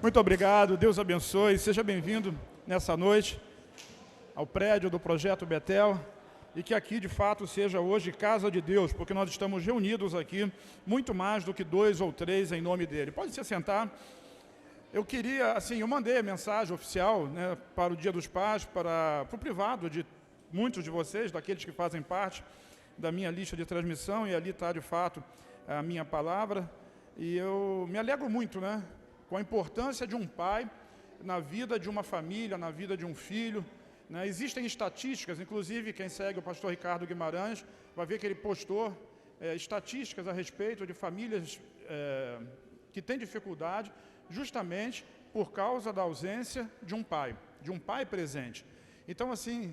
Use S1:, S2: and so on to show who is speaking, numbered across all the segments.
S1: Muito obrigado, Deus abençoe, seja bem-vindo nessa noite ao prédio do Projeto Betel e que aqui de fato seja hoje casa de Deus, porque nós estamos reunidos aqui muito mais do que 2 ou 3 em nome dele. Pode se sentar. Eu queria, eu mandei a mensagem oficial, né, para o Dia dos Pais, para o privado de muitos de vocês, daqueles que fazem parte da minha lista de transmissão, e ali está de fato a minha palavra, e eu me alegro muito, né, com a importância de um pai na vida de uma família, na vida de um filho, né? Existem estatísticas, inclusive quem segue o pastor Ricardo Guimarães vai ver que ele postou estatísticas a respeito de famílias que têm dificuldade justamente por causa da ausência de um pai presente. Então,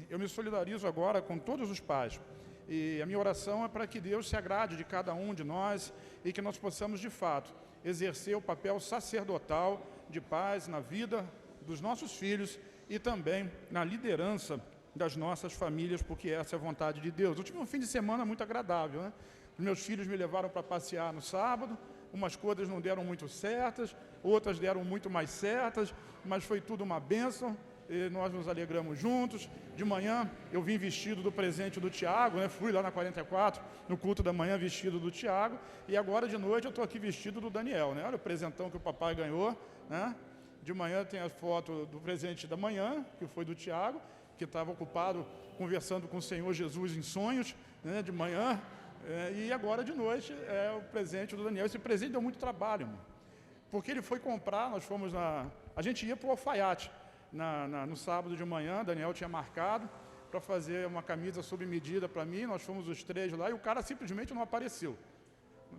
S1: eu me solidarizo agora com todos os pais, e a minha oração é para que Deus se agrade de cada um de nós e que nós possamos, de fato, exercer o papel sacerdotal de pais na vida dos nossos filhos e também na liderança das nossas famílias, porque essa é a vontade de Deus. Eu tive um fim de semana muito agradável, né? Os meus filhos me levaram para passear no sábado, umas coisas não deram muito certas, outras deram muito mais certas, mas foi tudo uma bênção. E nós nos alegramos juntos. De manhã eu vim vestido do presente do Tiago, né? Fui lá na 44, no culto da manhã, vestido do Tiago, e agora de noite eu estou aqui vestido do Daniel, né? Olha o presentão que o papai ganhou, né? De manhã tem a foto do presente da manhã, que foi do Tiago, que estava ocupado conversando com o Senhor Jesus em sonhos, né? De manhã, e agora de noite é o presente do Daniel. Esse presente deu muito trabalho, irmão, porque ele foi comprar, nós fomos a gente ia para o alfaiate, no sábado de manhã. Daniel tinha marcado para fazer uma camisa sob medida para mim, nós fomos os 3 lá e o cara simplesmente não apareceu.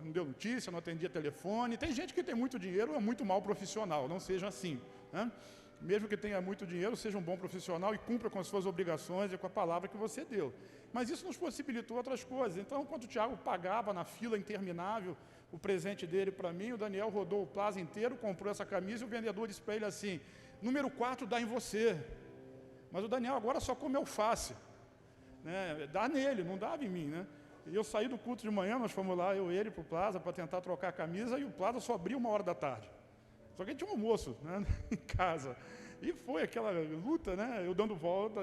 S1: Não deu notícia, não atendia telefone. Tem gente que tem muito dinheiro, é muito mau profissional, não seja assim, né? Mesmo que tenha muito dinheiro, seja um bom profissional e cumpra com as suas obrigações e com a palavra que você deu. Mas isso nos possibilitou outras coisas. Então, enquanto o Tiago pagava na fila interminável o presente dele para mim, o Daniel rodou o plaza inteiro, comprou essa camisa e o vendedor disse para ele assim: número 4 dá em você. Mas o Daniel agora só come alface, né? Dá nele, não dava em mim, né? E eu saí do culto de manhã, nós fomos lá, eu e ele, para o plaza, para tentar trocar a camisa, e o plaza só abria 1h da tarde. Só que a gente tinha um almoço, né, em casa. E foi aquela luta, né? Eu dando volta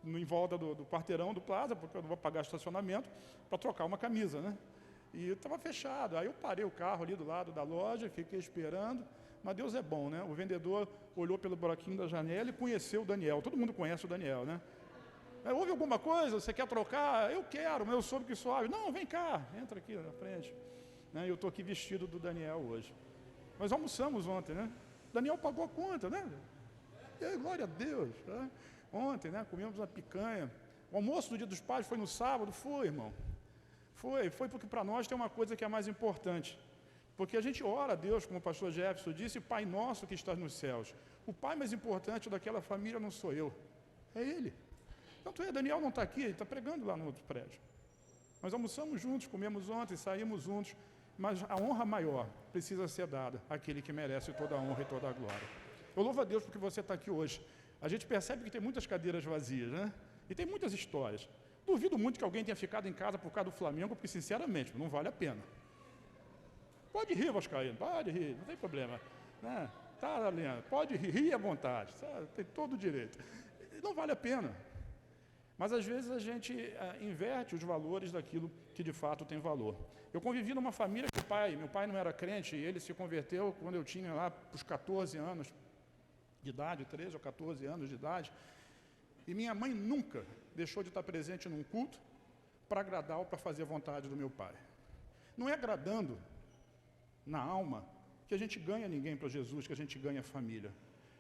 S1: em volta do quarteirão do plaza, porque eu não vou pagar estacionamento, para trocar uma camisa, né? E estava fechado. Aí eu parei o carro ali do lado da loja, fiquei esperando. Mas Deus é bom, né? O vendedor olhou pelo buraquinho da janela e conheceu o Daniel. Todo mundo conhece o Daniel, né? Houve alguma coisa? Você quer trocar? Eu quero, mas eu soube que suave. Não, vem cá, entra aqui na frente. Né? Eu estou aqui vestido do Daniel hoje. Nós almoçamos ontem, né? Daniel pagou a conta, né? E, glória a Deus. Né? Ontem, né? Comemos uma picanha. O almoço do Dia dos Pais foi no sábado? Foi, irmão. Foi porque para nós tem uma coisa que é mais importante. Porque a gente ora a Deus, como o pastor Jefferson disse, Pai nosso que estás nos céus. O pai mais importante daquela família não sou eu, é ele. Tanto é, Daniel não está aqui, ele está pregando lá no outro prédio. Nós almoçamos juntos, comemos ontem, saímos juntos, mas a honra maior precisa ser dada àquele que merece toda a honra e toda a glória. Eu louvo a Deus porque você está aqui hoje. A gente percebe que tem muitas cadeiras vazias, né? E tem muitas histórias. Duvido muito que alguém tenha ficado em casa por causa do Flamengo, porque, sinceramente, não vale a pena. Pode rir, Vascaíno, pode rir, não tem problema. Né? Tá, Leandro, pode rir à vontade, sabe? Tem todo o direito. Não vale a pena. Mas, às vezes, a gente inverte os valores daquilo que, de fato, tem valor. Eu convivi numa família que meu pai não era crente, e ele se converteu quando eu tinha lá os 14 anos de idade, 13 ou 14 anos de idade, e minha mãe nunca deixou de estar presente num culto para agradar ou para fazer a vontade do meu pai. Não é agradando na alma que a gente ganha ninguém para Jesus, que a gente ganha família.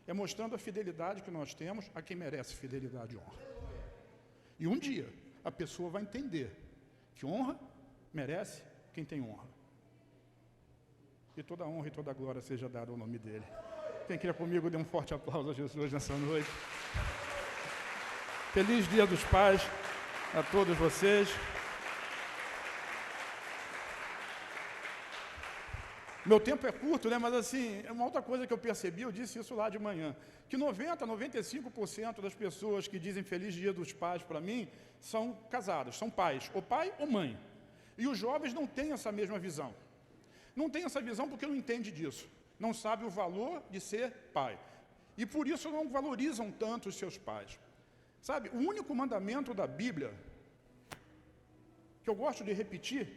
S1: É mostrando a fidelidade que nós temos a quem merece fidelidade e honra. E um dia a pessoa vai entender que honra merece quem tem honra. E toda a honra e toda a glória seja dada ao nome dele. Quem quer comigo, dê um forte aplauso a Jesus nessa noite. Feliz Dia dos Pais a todos vocês. Meu tempo é curto, né? Mas assim, é uma outra coisa que eu percebi, eu disse isso lá de manhã, que 95% das pessoas que dizem Feliz Dia dos Pais para mim são casadas, são pais, ou pai ou mãe. E os jovens não têm essa mesma visão. Não têm essa visão porque não entendem disso. Não sabem o valor de ser pai. E por isso não valorizam tanto os seus pais. Sabe, o único mandamento da Bíblia, que eu gosto de repetir,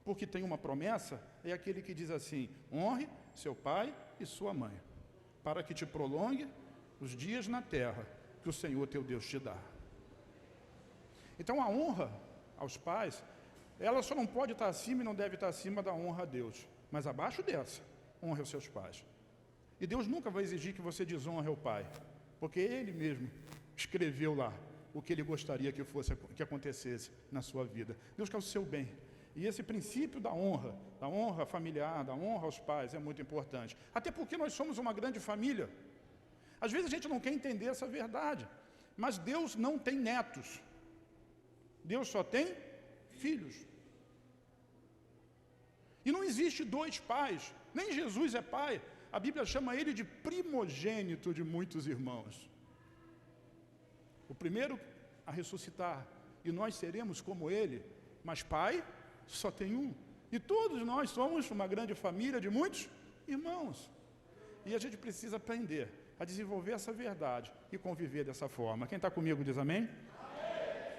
S1: porque tem uma promessa, é aquele que diz assim: honre seu pai e sua mãe, para que te prolongue os dias na terra que o Senhor teu Deus te dá. Então a honra aos pais, ela só não pode estar acima e não deve estar acima da honra a Deus, mas abaixo dessa, honre os seus pais. E Deus nunca vai exigir que você desonre o pai, porque Ele mesmo escreveu lá o que Ele gostaria que acontecesse na sua vida. Deus quer o seu bem. E esse princípio da honra familiar, da honra aos pais é muito importante. Até porque nós somos uma grande família. Às vezes a gente não quer entender essa verdade, mas Deus não tem netos. Deus só tem filhos. E não existe dois pais, nem Jesus é pai. A Bíblia chama ele de primogênito de muitos irmãos. O primeiro a ressuscitar, e nós seremos como ele, mas pai só tem um. E todos nós somos uma grande família de muitos irmãos. E a gente precisa aprender a desenvolver essa verdade e conviver dessa forma. Quem está comigo diz amém?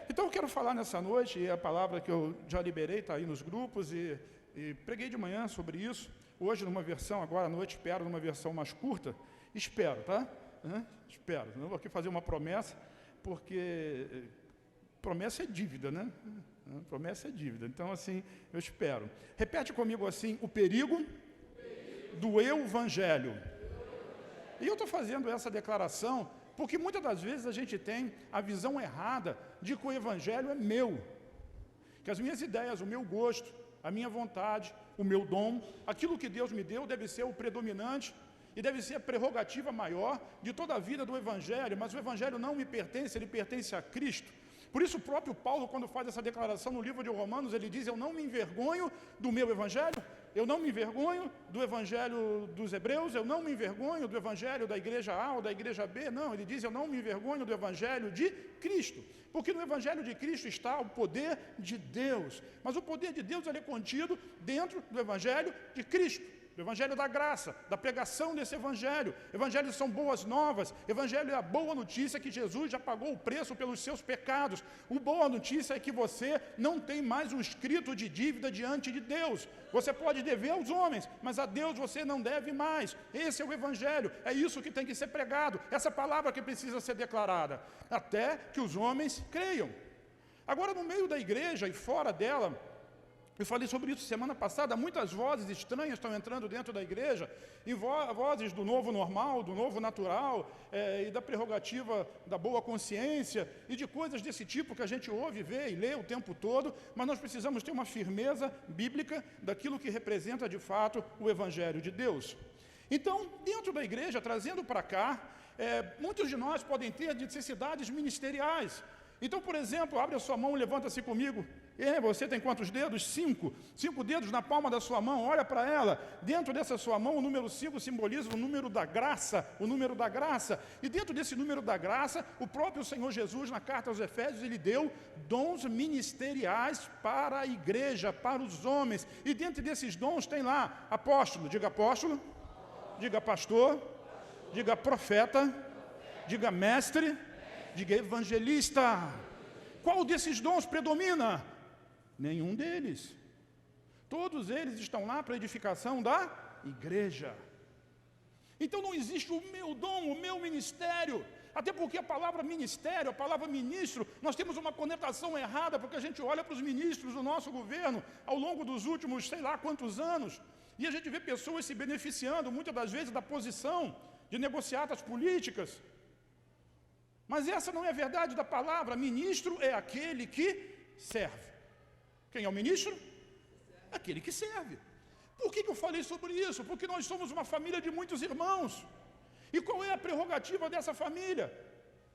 S1: Então eu quero falar nessa noite, e a palavra que eu já liberei está aí nos grupos, e preguei de manhã sobre isso. Hoje numa versão, agora à noite, espero numa versão mais curta. Espero, tá? Espero. Não vou aqui fazer uma promessa, porque promessa é dívida, né? Promessa é dívida. Então, assim, eu espero. Repete comigo assim: o perigo do evangelho. E eu estou fazendo essa declaração porque muitas das vezes a gente tem a visão errada de que o evangelho é meu. Que as minhas ideias, o meu gosto, a minha vontade, o meu dom, aquilo que Deus me deu deve ser o predominante e deve ser a prerrogativa maior de toda a vida do evangelho. Mas o evangelho não me pertence, ele pertence a Cristo. Por isso o próprio Paulo, quando faz essa declaração no livro de Romanos, ele diz: eu não me envergonho do meu evangelho, eu não me envergonho do evangelho dos hebreus, eu não me envergonho do evangelho da igreja A ou da igreja B, não, ele diz: eu não me envergonho do evangelho de Cristo, porque no evangelho de Cristo está o poder de Deus, mas o poder de Deus ele é contido dentro do evangelho de Cristo. O evangelho da graça, da pregação desse evangelho. Evangelhos são boas novas. Evangelho é a boa notícia que Jesus já pagou o preço pelos seus pecados. A boa notícia é que você não tem mais um escrito de dívida diante de Deus. Você pode dever aos homens, mas a Deus você não deve mais. Esse é o evangelho, é isso que tem que ser pregado, essa palavra que precisa ser declarada, até que os homens creiam. Agora, no meio da igreja e fora dela, eu falei sobre isso semana passada, muitas vozes estranhas estão entrando dentro da igreja, e vozes do novo normal, do novo natural, e da prerrogativa da boa consciência, e de coisas desse tipo que a gente ouve, vê e lê o tempo todo, mas nós precisamos ter uma firmeza bíblica daquilo que representa de fato o Evangelho de Deus. Então, dentro da igreja, trazendo para cá, muitos de nós podem ter necessidades ministeriais. Então, por exemplo, abre a sua mão e levanta-se comigo. Você tem quantos dedos? 5. 5 dedos na palma da sua mão, olha para ela. Dentro dessa sua mão, o número 5 simboliza o número da graça, o número da graça. E dentro desse número da graça, o próprio Senhor Jesus, na carta aos Efésios, ele deu dons ministeriais para a igreja, para os homens. E dentro desses dons tem lá apóstolo, diga pastor, diga profeta, diga mestre, diga evangelista. Qual desses dons predomina? Nenhum deles. Todos eles estão lá para a edificação da igreja. Então não existe o meu dom, o meu ministério. Até porque a palavra ministério, a palavra ministro, nós temos uma conotação errada, porque a gente olha para os ministros do nosso governo ao longo dos últimos, sei lá quantos anos, e a gente vê pessoas se beneficiando, muitas das vezes, da posição de negociatas políticas. Mas essa não é a verdade da palavra. Ministro é aquele que serve. Quem é o ministro? Aquele que serve. Por que eu falei sobre isso? Porque nós somos uma família de muitos irmãos. E qual é a prerrogativa dessa família?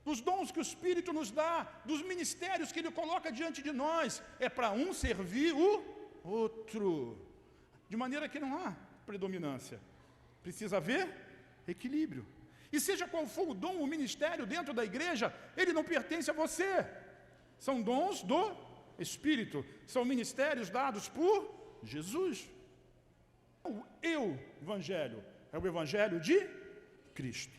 S1: Dos dons que o Espírito nos dá, dos ministérios que Ele coloca diante de nós. É para um servir o outro. De maneira que não há predominância. Precisa haver equilíbrio. E seja qual for o dom, o ministério dentro da igreja, ele não pertence a você. São dons do Espírito, são ministérios dados por Jesus. O Evangelho é o Evangelho de Cristo.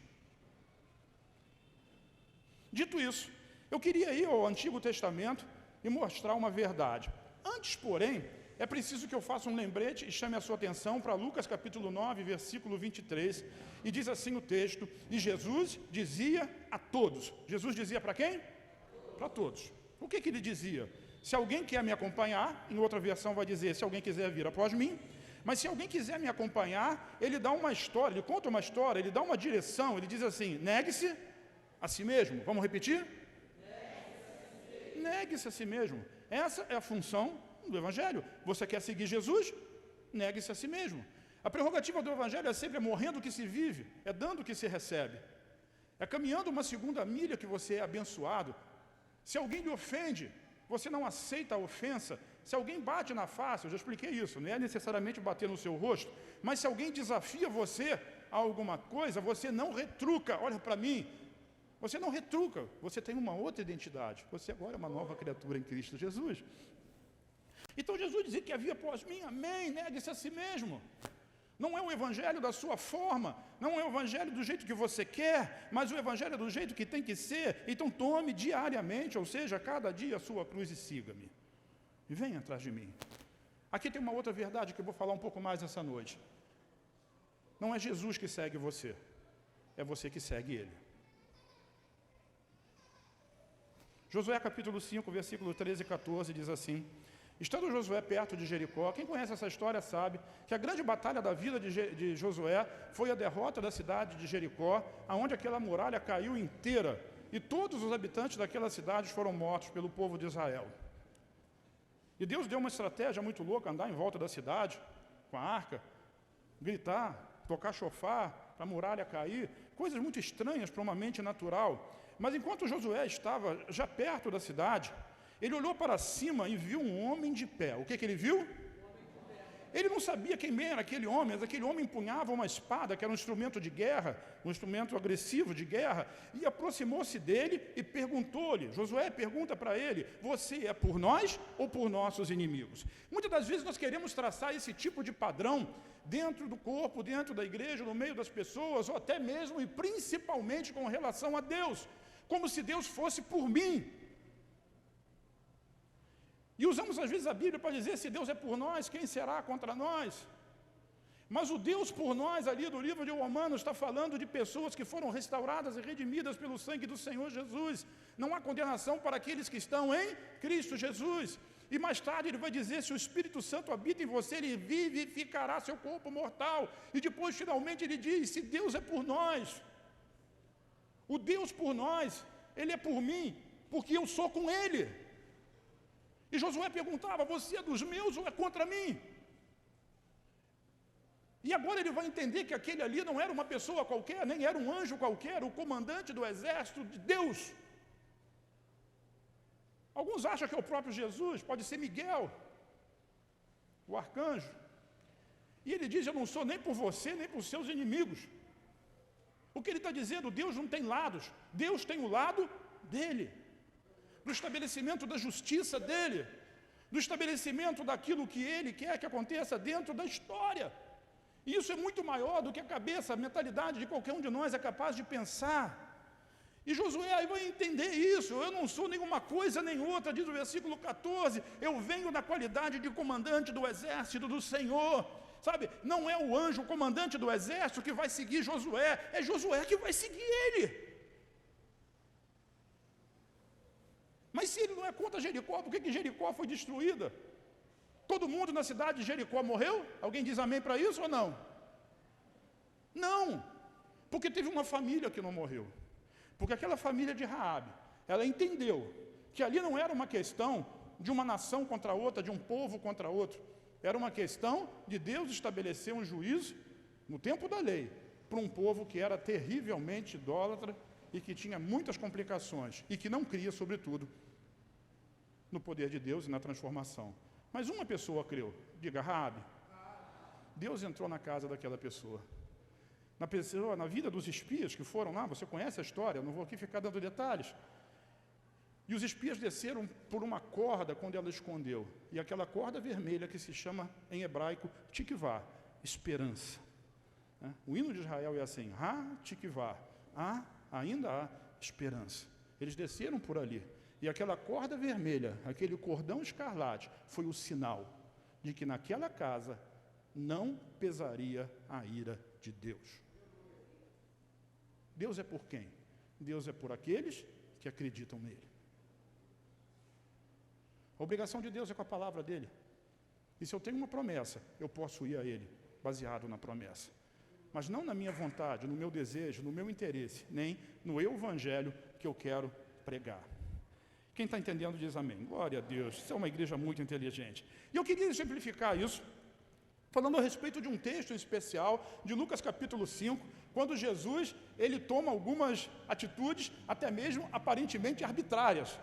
S1: Dito isso, eu queria ir ao Antigo Testamento e mostrar uma verdade. Antes, porém, é preciso que eu faça um lembrete e chame a sua atenção para Lucas capítulo 9, versículo 23, e diz assim o texto: e Jesus dizia a todos. Jesus dizia para quem? Para todos. O que ele dizia? Se alguém quer me acompanhar, em outra versão vai dizer, se alguém quiser vir após mim, mas se alguém quiser me acompanhar, ele dá uma história, ele conta uma história, ele dá uma direção, ele diz assim: negue-se a si mesmo. Vamos repetir? Negue-se a si mesmo. Essa é a função do Evangelho. Você quer seguir Jesus? Negue-se a si mesmo. A prerrogativa do Evangelho é sempre morrendo que se vive, é dando que se recebe. É caminhando uma segunda milha que você é abençoado. Se alguém lhe ofende, você não aceita a ofensa. Se alguém bate na face, eu já expliquei isso, não é necessariamente bater no seu rosto, mas se alguém desafia você a alguma coisa, você não retruca. Olha para mim, você não retruca, você tem uma outra identidade. Você agora é uma nova criatura em Cristo Jesus. Então Jesus dizia que havia após mim, amém, negue-se a si mesmo. Não é o Evangelho da sua forma, não é o Evangelho do jeito que você quer, mas o Evangelho do jeito que tem que ser. Então tome diariamente, ou seja, cada dia a sua cruz e siga-me. E venha atrás de mim. Aqui tem uma outra verdade que eu vou falar um pouco mais essa noite. Não é Jesus que segue você, é você que segue Ele. Josué capítulo 5, versículo 13 e 14 diz assim: estando Josué perto de Jericó, quem conhece essa história sabe que a grande batalha da vida de Josué foi a derrota da cidade de Jericó, aonde aquela muralha caiu inteira e todos os habitantes daquela cidade foram mortos pelo povo de Israel. E Deus deu uma estratégia muito louca, andar em volta da cidade com a arca, gritar, tocar chofar para a muralha cair, coisas muito estranhas para uma mente natural. Mas enquanto Josué estava já perto da cidade, ele olhou para cima e viu um homem de pé. O que ele viu? Ele não sabia quem era aquele homem, mas aquele homem empunhava uma espada, que era um instrumento de guerra, um instrumento agressivo de guerra, e aproximou-se dele e perguntou-lhe, Josué pergunta para ele, você é por nós ou por nossos inimigos? Muitas das vezes nós queremos traçar esse tipo de padrão dentro do corpo, dentro da igreja, no meio das pessoas, ou até mesmo e principalmente com relação a Deus, como se Deus fosse por mim. E usamos às vezes a Bíblia para dizer, se Deus é por nós, quem será contra nós? Mas o Deus por nós, ali do livro de Romanos, está falando de pessoas que foram restauradas e redimidas pelo sangue do Senhor Jesus. Não há condenação para aqueles que estão em Cristo Jesus. E mais tarde ele vai dizer, se o Espírito Santo habita em você, ele vivificará seu corpo mortal. E depois finalmente ele diz, se Deus é por nós, o Deus por nós, Ele é por mim, porque eu sou com Ele. E Josué perguntava, você é dos meus ou é contra mim? E agora ele vai entender que aquele ali não era uma pessoa qualquer, nem era um anjo qualquer, o comandante do exército de Deus. Alguns acham que é o próprio Jesus, pode ser Miguel, o arcanjo. E ele diz, eu não sou nem por você, nem por seus inimigos. O que ele está dizendo, Deus não tem lados, Deus tem o lado dele, do estabelecimento da justiça dele, do estabelecimento daquilo que ele quer que aconteça dentro da história. E isso é muito maior do que a cabeça, a mentalidade de qualquer um de nós é capaz de pensar. E Josué aí vai entender isso, eu não sou nenhuma coisa nem outra, diz o versículo 14, eu venho na qualidade de comandante do exército do Senhor. Sabe, não é o anjo, o comandante do exército que vai seguir Josué, é Josué que vai seguir ele. Mas se ele não é contra Jericó, por que Jericó foi destruída? Todo mundo na cidade de Jericó morreu? Alguém diz amém para isso ou não? Não, porque teve uma família que não morreu. Porque aquela família de Raabe, ela entendeu que ali não era uma questão de uma nação contra outra, de um povo contra outro. Era uma questão de Deus estabelecer um juízo no tempo da lei para um povo que era terrivelmente idólatra e que tinha muitas complicações e que não cria, sobretudo, no poder de Deus e na transformação. Mas uma pessoa creu, diga Raabe. Deus entrou na casa daquela pessoa. Na vida dos espias que foram lá, você conhece a história, não vou aqui ficar dando detalhes. E os espias desceram por uma corda quando ela escondeu. E aquela corda vermelha que se chama, em hebraico, tikvá, esperança. O hino de Israel é assim, tikvá, ainda há esperança. Eles desceram por ali. E aquela corda vermelha, aquele cordão escarlate, foi o sinal de que naquela casa não pesaria a ira de Deus. Deus é por quem? Deus é por aqueles que acreditam nele. A obrigação de Deus é com a palavra dele. E se eu tenho uma promessa, eu posso ir a ele, baseado na promessa. Mas não na minha vontade, no meu desejo, no meu interesse, nem no evangelho que eu quero pregar. Quem está entendendo diz amém. Glória a Deus, isso é uma igreja muito inteligente. E eu queria exemplificar isso, falando a respeito de um texto em especial, de Lucas capítulo 5, quando Jesus, ele toma algumas atitudes, até mesmo aparentemente arbitrárias.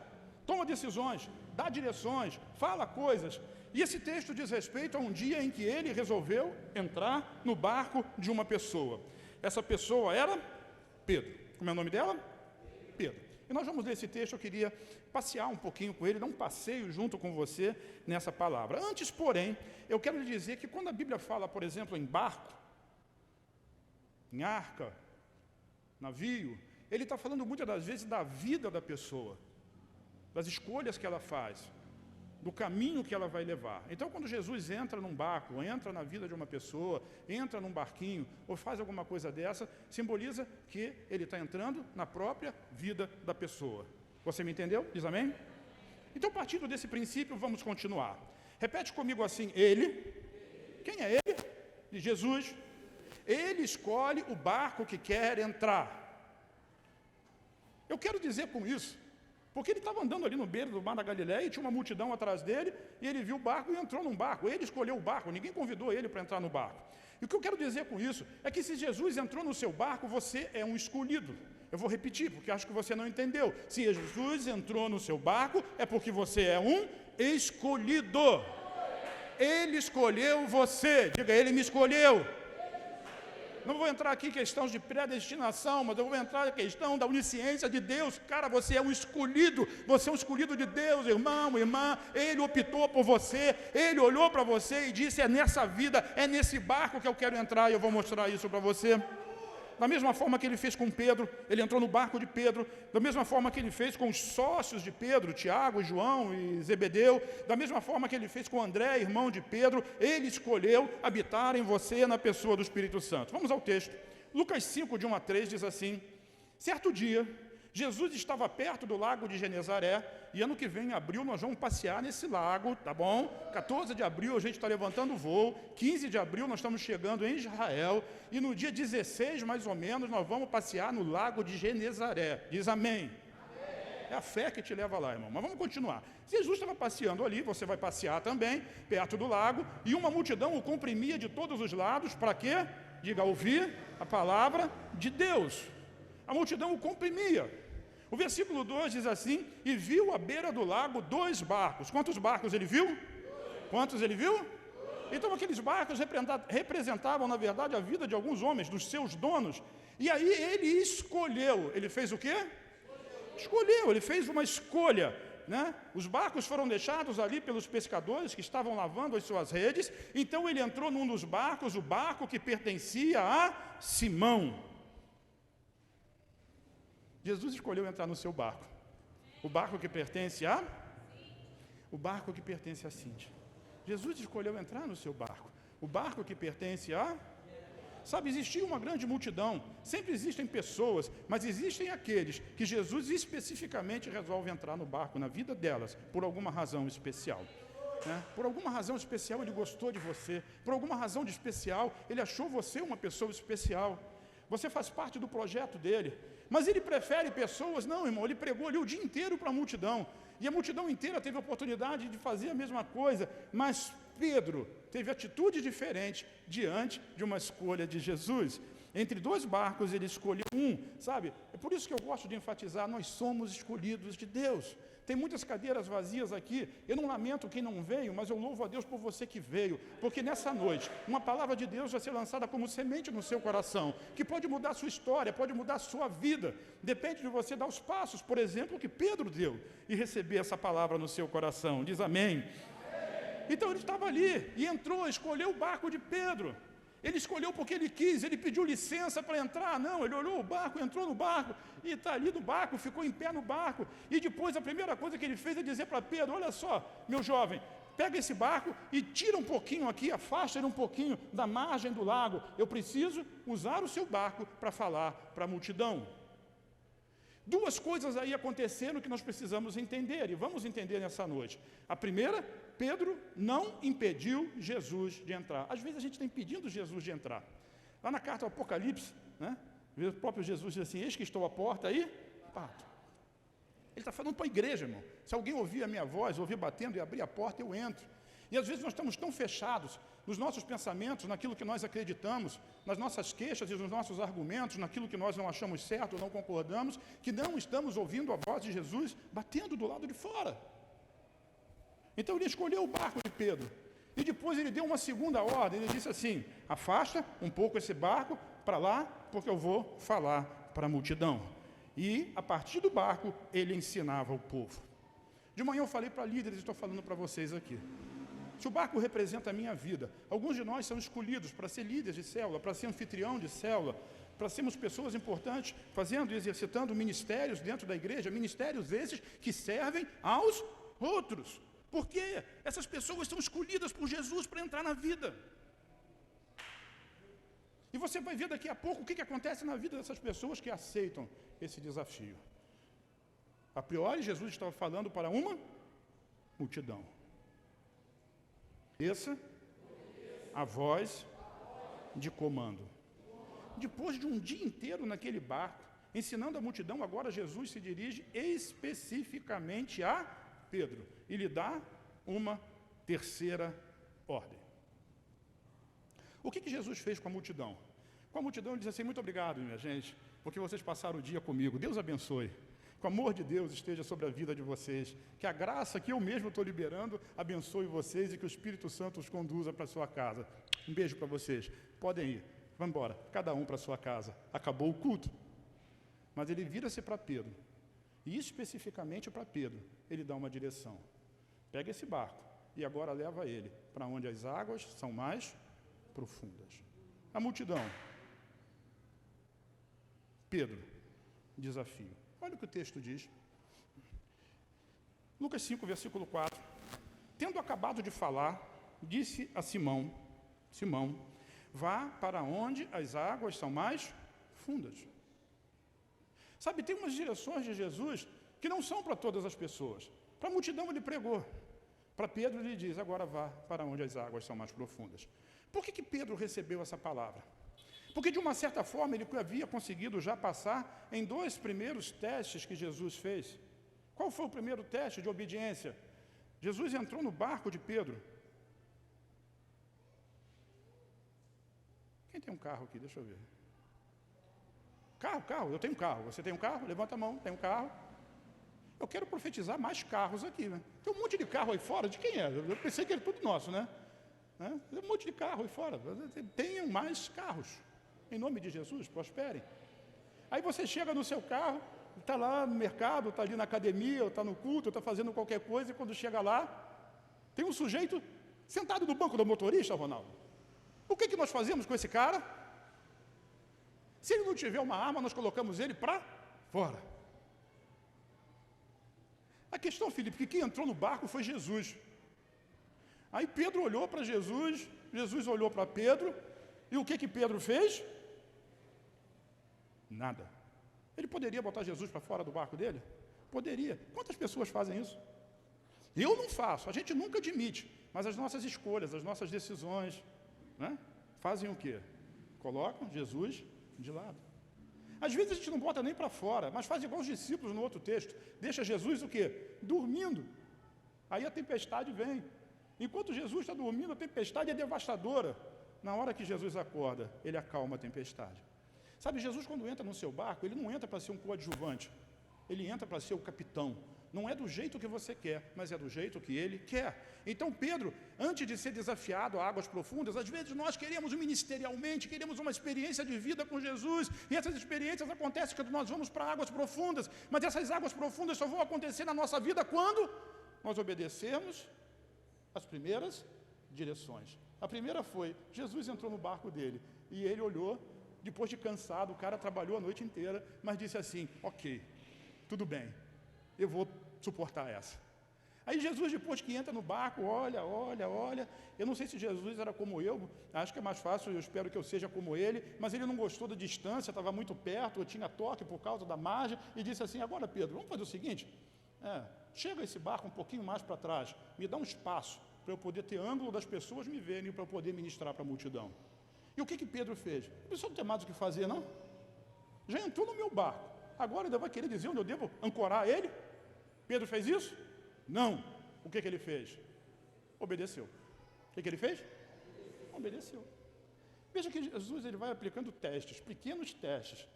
S1: Toma decisões, dá direções, fala coisas. E esse texto diz respeito a um dia em que ele resolveu entrar no barco de uma pessoa. Essa pessoa era Pedro. Como é o nome dela? Pedro. E nós vamos ler esse texto, eu queria passear um pouquinho com ele, dar um passeio junto com você nessa palavra. Antes, porém, eu quero lhe dizer que quando a Bíblia fala, por exemplo, em barco, em arca, navio, ele está falando muitas das vezes da vida da pessoa, das escolhas que ela faz, do caminho que ela vai levar. Então, quando Jesus entra num barco, entra na vida de uma pessoa, entra num barquinho, ou faz alguma coisa dessa, simboliza que ele está entrando na própria vida da pessoa. Você me entendeu? Diz amém? Então, partindo desse princípio, vamos continuar. Repete comigo assim, ele, quem é ele? De Jesus. Ele escolhe o barco que quer entrar. Eu quero dizer com isso, porque ele estava andando ali no beiro do mar da Galileia e tinha uma multidão atrás dele, e ele viu o barco e entrou num barco. Ele escolheu o barco, ninguém convidou ele para entrar no barco. E o que eu quero dizer com isso é que se Jesus entrou no seu barco, você é um escolhido. Eu vou repetir, porque acho que você não entendeu. Se Jesus entrou no seu barco, é porque você é um escolhido. Ele escolheu você. Diga, ele me escolheu. Não vou entrar aqui em questões de predestinação, mas eu vou entrar na questão da onisciência de Deus. Cara, você é um escolhido, você é um escolhido de Deus, irmão, irmã. Ele optou por você, ele olhou para você e disse, é nessa vida, é nesse barco que eu quero entrar, e eu vou mostrar isso para você. Da mesma forma que ele fez com Pedro, ele entrou no barco de Pedro, da mesma forma que ele fez com os sócios de Pedro, Tiago, João e Zebedeu, da mesma forma que ele fez com André, irmão de Pedro, ele escolheu habitar em você na pessoa do Espírito Santo. Vamos ao texto. Lucas 5, de 1 a 3, diz assim, certo dia, Jesus estava perto do lago de Genezaré, e ano que vem, em abril, nós vamos passear nesse lago, tá bom? 14 de abril a gente está levantando o voo, 15 de abril nós estamos chegando em Israel, e no dia 16, mais ou menos, nós vamos passear no lago de Genezaré. Diz amém. É a fé que te leva lá, irmão. Mas vamos continuar. Jesus estava passeando ali, você vai passear também, perto do lago, e uma multidão o comprimia de todos os lados, para quê? Diga, ouvir a palavra de Deus. A multidão o comprimia. O versículo 2 diz assim, e viu à beira do lago 2 barcos. Quantos barcos ele viu? Quantos ele viu? Então aqueles barcos representavam, na verdade, a vida de alguns homens, dos seus donos. E aí ele escolheu. Ele fez o quê? Escolheu, ele fez uma escolha, né? Os barcos foram deixados ali pelos pescadores que estavam lavando as suas redes. Então ele entrou num dos barcos, o barco que pertencia a Simão. Jesus escolheu entrar no seu barco. O barco que pertence a? O barco que pertence a Cíntia. Jesus escolheu entrar no seu barco. O barco que pertence a? Sabe, existia uma grande multidão. Sempre existem pessoas, mas existem aqueles que Jesus especificamente resolve entrar no barco, na vida delas, por alguma razão especial. Por alguma razão especial ele gostou de você. Por alguma razão de especial ele achou você uma pessoa especial. Você faz parte do projeto dele. Mas ele prefere pessoas, não, irmão, ele pregou ali o dia inteiro para a multidão. E a multidão inteira teve a oportunidade de fazer a mesma coisa. Mas Pedro teve atitude diferente diante de uma escolha de Jesus. Entre dois barcos, ele escolheu um, sabe? É por isso que eu gosto de enfatizar, nós somos escolhidos de Deus. Tem muitas cadeiras vazias aqui, eu não lamento quem não veio, mas eu louvo a Deus por você que veio, porque nessa noite, uma palavra de Deus vai ser lançada como semente no seu coração, que pode mudar a sua história, pode mudar a sua vida, depende de você dar os passos, por exemplo, que Pedro deu, e receber essa palavra no seu coração, diz amém. Então ele estava ali, e entrou, escolheu o barco de Pedro. Ele escolheu porque ele quis, ele pediu licença para entrar, não, ele olhou o barco, entrou no barco, e está ali no barco, ficou em pé no barco, e depois a primeira coisa que ele fez é dizer para Pedro, olha só, meu jovem, pega esse barco e tira um pouquinho aqui, afasta ele um pouquinho da margem do lago, eu preciso usar o seu barco para falar para a multidão. Duas coisas aí aconteceram que nós precisamos entender, e vamos entender nessa noite. A primeira, Pedro não impediu Jesus de entrar. Às vezes a gente está impedindo Jesus de entrar. Lá na carta ao Apocalipse, né, o próprio Jesus diz assim, eis que estou à porta aí, bato. Ele está falando para a igreja, irmão. Se alguém ouvir a minha voz, ouvir batendo e abrir a porta, eu entro. E às vezes nós estamos tão fechados nos nossos pensamentos, naquilo que nós acreditamos, nas nossas queixas e nos nossos argumentos, naquilo que nós não achamos certo ou não concordamos, que não estamos ouvindo a voz de Jesus batendo do lado de fora. Então ele escolheu o barco de Pedro. E depois ele deu uma segunda ordem, ele disse assim, afasta um pouco esse barco para lá, porque eu vou falar para a multidão. E a partir do barco ele ensinava o povo. De manhã eu falei para líderes, estou falando para vocês aqui. Se o barco representa a minha vida, alguns de nós são escolhidos para ser líderes de célula, para ser anfitrião de célula, para sermos pessoas importantes, fazendo e exercitando ministérios dentro da igreja, ministérios esses que servem aos outros. Porque essas pessoas são escolhidas por Jesus para entrar na vida. E você vai ver daqui a pouco o que acontece na vida dessas pessoas que aceitam esse desafio. A priori, Jesus estava falando para uma multidão. Essa a voz de comando. Depois de um dia inteiro naquele barco, ensinando a multidão, agora Jesus se dirige especificamente a Pedro e lhe dá uma terceira ordem. O que Jesus fez com a multidão? Com a multidão ele diz assim, muito obrigado, minha gente, porque vocês passaram o dia comigo. Deus abençoe. Que o amor de Deus esteja sobre a vida de vocês. Que a graça que eu mesmo estou liberando abençoe vocês e que o Espírito Santo os conduza para a sua casa. Um beijo para vocês. Podem ir. Vamos embora. Cada um para a sua casa. Acabou o culto. Mas ele vira-se para Pedro. E especificamente para Pedro, ele dá uma direção. Pega esse barco e agora leva ele para onde as águas são mais profundas. A multidão. Pedro, desafio. Olha o que o texto diz. Lucas 5, versículo 4. Tendo acabado de falar, disse a Simão, Simão, vá para onde as águas são mais fundas. Sabe, tem umas direções de Jesus que não são para todas as pessoas. Para a multidão ele pregou. Para Pedro ele diz, agora vá para onde as águas são mais profundas. Por que Pedro recebeu essa palavra? Porque de uma certa forma ele havia conseguido já passar em dois primeiros testes que Jesus fez. Qual foi o primeiro teste de obediência? Jesus entrou no barco de Pedro. Quem tem um carro aqui? Deixa eu ver. Carro, eu tenho um carro. Você tem um carro? Levanta a mão, tem um carro. Eu quero profetizar mais carros aqui, né? Tem um monte de carro aí fora, de quem é? Eu pensei que era tudo nosso, né? Tem um monte de carro aí fora. Tenham mais carros. Em nome de Jesus, prosperem. Aí você chega no seu carro, está lá no mercado, está ali na academia, está no culto, está fazendo qualquer coisa, e quando chega lá, tem um sujeito sentado no banco do motorista, Ronaldo. O que nós fazemos com esse cara? Se ele não tiver uma arma, nós colocamos ele para fora. A questão, Felipe, que quem entrou no barco foi Jesus. Aí Pedro olhou para Jesus, Jesus olhou para Pedro, e o que Pedro fez? Nada. Ele poderia botar Jesus para fora do barco dele? Poderia. Quantas pessoas fazem isso? Eu não faço, a gente nunca admite, mas as nossas escolhas, as nossas decisões, né, fazem o quê? Colocam Jesus de lado. Às vezes a gente não bota nem para fora, mas faz igual os discípulos no outro texto. Deixa Jesus o quê? Dormindo. Aí a tempestade vem. Enquanto Jesus está dormindo, a tempestade é devastadora. Na hora que Jesus acorda, ele acalma a tempestade. Sabe, Jesus, quando entra no seu barco, ele não entra para ser um coadjuvante, ele entra para ser o capitão. Não é do jeito que você quer, mas é do jeito que ele quer. Então Pedro, antes de ser desafiado a águas profundas, às vezes nós queremos ministerialmente, queremos uma experiência de vida com Jesus, e essas experiências acontecem quando nós vamos para águas profundas, mas essas águas profundas só vão acontecer na nossa vida quando nós obedecermos as primeiras direções. A primeira foi, Jesus entrou no barco dele, e ele olhou, depois de cansado, o cara trabalhou a noite inteira, mas disse assim, ok, tudo bem, eu vou suportar essa. Aí Jesus, depois que entra no barco, olha, eu não sei se Jesus era como eu, acho que é mais fácil, eu espero que eu seja como ele, mas ele não gostou da distância, estava muito perto, eu tinha toque por causa da margem, e disse assim, agora Pedro, vamos fazer o seguinte, chega esse barco um pouquinho mais para trás, me dá um espaço, para eu poder ter ângulo das pessoas me verem, para eu poder ministrar para a multidão. E o que Pedro fez? A pessoa não tem mais o que fazer, não? Já entrou no meu barco, agora ainda vai querer dizer onde eu devo ancorar ele? Pedro fez isso? Não. O que ele fez? Obedeceu. O que ele fez? Obedeceu. Veja que Jesus ele vai aplicando testes, pequenos testes.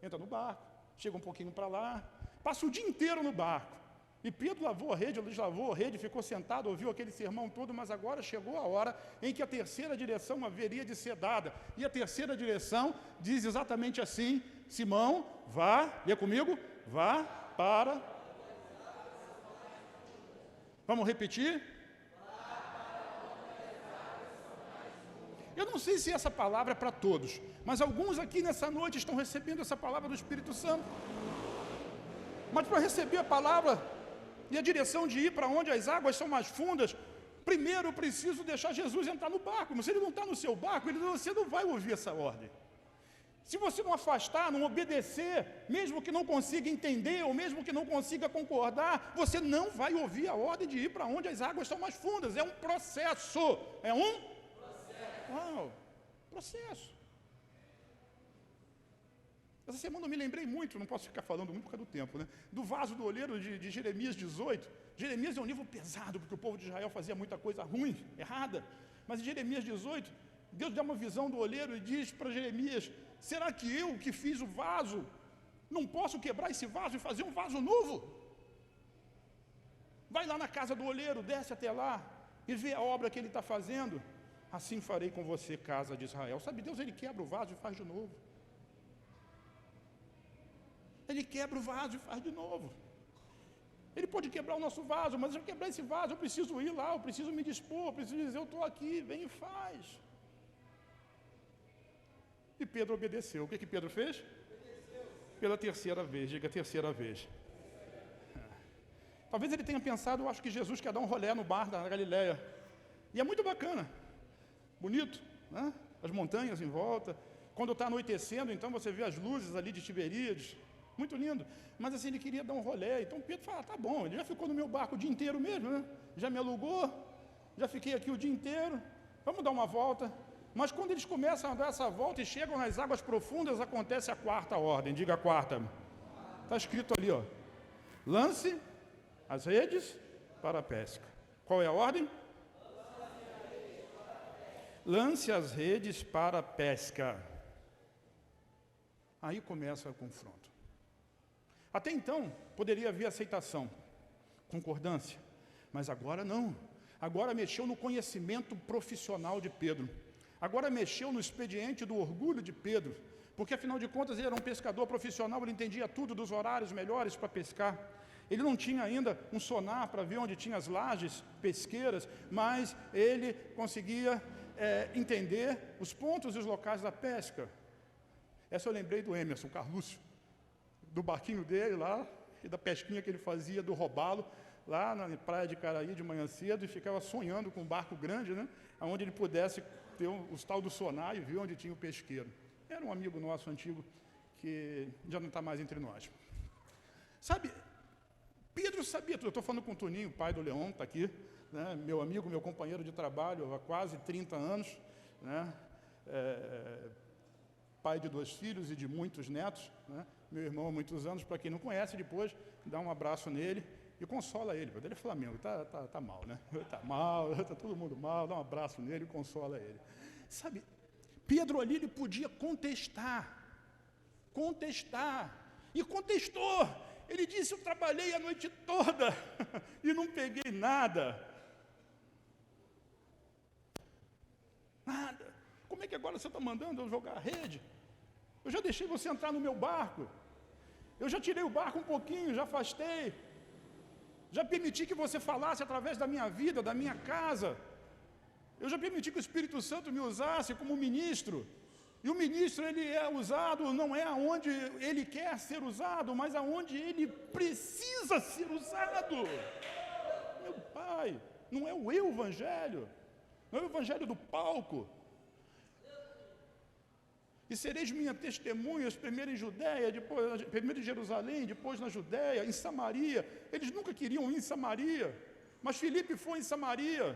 S1: Entra no barco, chega um pouquinho para lá, passa o dia inteiro no barco. E Pedro lavou a rede, deslavou a rede, ficou sentado, ouviu aquele sermão todo, mas agora chegou a hora em que a terceira direção haveria de ser dada. E a terceira direção diz exatamente assim, Simão, vá, lê comigo, vá para... Vamos repetir? Eu não sei se essa palavra é para todos, mas alguns aqui nessa noite estão recebendo essa palavra do Espírito Santo. Mas para receber a palavra e a direção de ir para onde as águas são mais fundas, primeiro eu preciso deixar Jesus entrar no barco. Mas se ele não está no seu barco, você não vai ouvir essa ordem. Se você não afastar, não obedecer, mesmo que não consiga entender, ou mesmo que não consiga concordar, você não vai ouvir a ordem de ir para onde as águas são mais fundas. É um processo. É um processo. Uau, processo. Essa semana eu me lembrei muito, não posso ficar falando muito por causa do tempo, né? Do vaso do oleiro de Jeremias 18. Jeremias é um livro pesado, porque o povo de Israel fazia muita coisa ruim, errada. Mas em Jeremias 18, Deus dá uma visão do oleiro e diz para Jeremias, será que eu que fiz o vaso, não posso quebrar esse vaso e fazer um vaso novo? Vai lá na casa do oleiro, desce até lá e vê a obra que ele está fazendo. Assim farei com você, casa de Israel. Sabe, Deus ele quebra o vaso e faz de novo. Ele quebra o vaso e faz de novo. Ele pode quebrar o nosso vaso, mas se eu quebrar esse vaso, eu preciso ir lá, eu preciso me dispor, eu preciso dizer, eu estou aqui, vem e faz. E Pedro obedeceu. O que Pedro fez? Obedeceu. Pela terceira vez, diga terceira vez. Talvez ele tenha pensado, eu acho que Jesus quer dar um rolê no bar da Galileia. E é muito bacana, bonito, né? As montanhas em volta. Quando está anoitecendo, então você vê as luzes ali de Tiberíades. Muito lindo. Mas assim, ele queria dar um rolê. Então Pedro fala, tá bom, ele já ficou no meu barco o dia inteiro mesmo, né? Já me alugou, já fiquei aqui o dia inteiro. Vamos dar uma volta. Mas quando eles começam a dar essa volta e chegam nas águas profundas, acontece a quarta ordem. Diga a quarta. Está escrito ali, ó. Lance as redes para a pesca. Qual é a ordem? Lance as redes para a pesca. Aí começa o confronto. Até então, poderia haver aceitação, concordância, mas agora não. Agora mexeu no conhecimento profissional de Pedro. Agora mexeu no expediente do orgulho de Pedro, porque afinal de contas ele era um pescador profissional, ele entendia tudo dos horários melhores para pescar. Ele não tinha ainda um sonar para ver onde tinha as lajes pesqueiras, mas ele conseguia entender os pontos e os locais da pesca. Essa eu lembrei do Emerson Carlúcio, do barquinho dele lá, e da pesquinha que ele fazia do robalo, lá na praia de Caraí de manhã cedo, e ficava sonhando com um barco grande, né, onde ele pudesse ter os tal do sonar e ver onde tinha o pesqueiro. Era um amigo nosso antigo, que já não está mais entre nós. Sabe, Pedro sabia tudo. Eu estou falando com o Toninho, pai do Leão, está aqui, né, meu amigo, meu companheiro de trabalho há quase 30 anos, né, pai de 2 filhos e de muitos netos, né, meu irmão há muitos anos, para quem não conhece, depois dá um abraço nele e consola ele. Ele é Flamengo, tá mal, né? Está mal, está todo mundo mal, dá um abraço nele e consola ele. Sabe, Pedro ali ele podia contestar, contestar. E contestou. Ele disse, eu trabalhei a noite toda e não peguei nada. Nada. Como é que agora você está mandando eu jogar a rede? Eu já deixei você entrar no meu barco. Eu já tirei o barco um pouquinho, já afastei. Já permiti que você falasse através da minha vida, da minha casa. Eu já permiti que o Espírito Santo me usasse como ministro. E o ministro, ele é usado, não é aonde ele quer ser usado, mas aonde ele precisa ser usado. Meu Pai, não é o evangelho, não é o evangelho do palco. E sereis minhas testemunhas, primeiro em Judéia, depois, primeiro em Jerusalém, depois na Judéia, em Samaria. Eles nunca queriam ir em Samaria, mas Filipe foi em Samaria.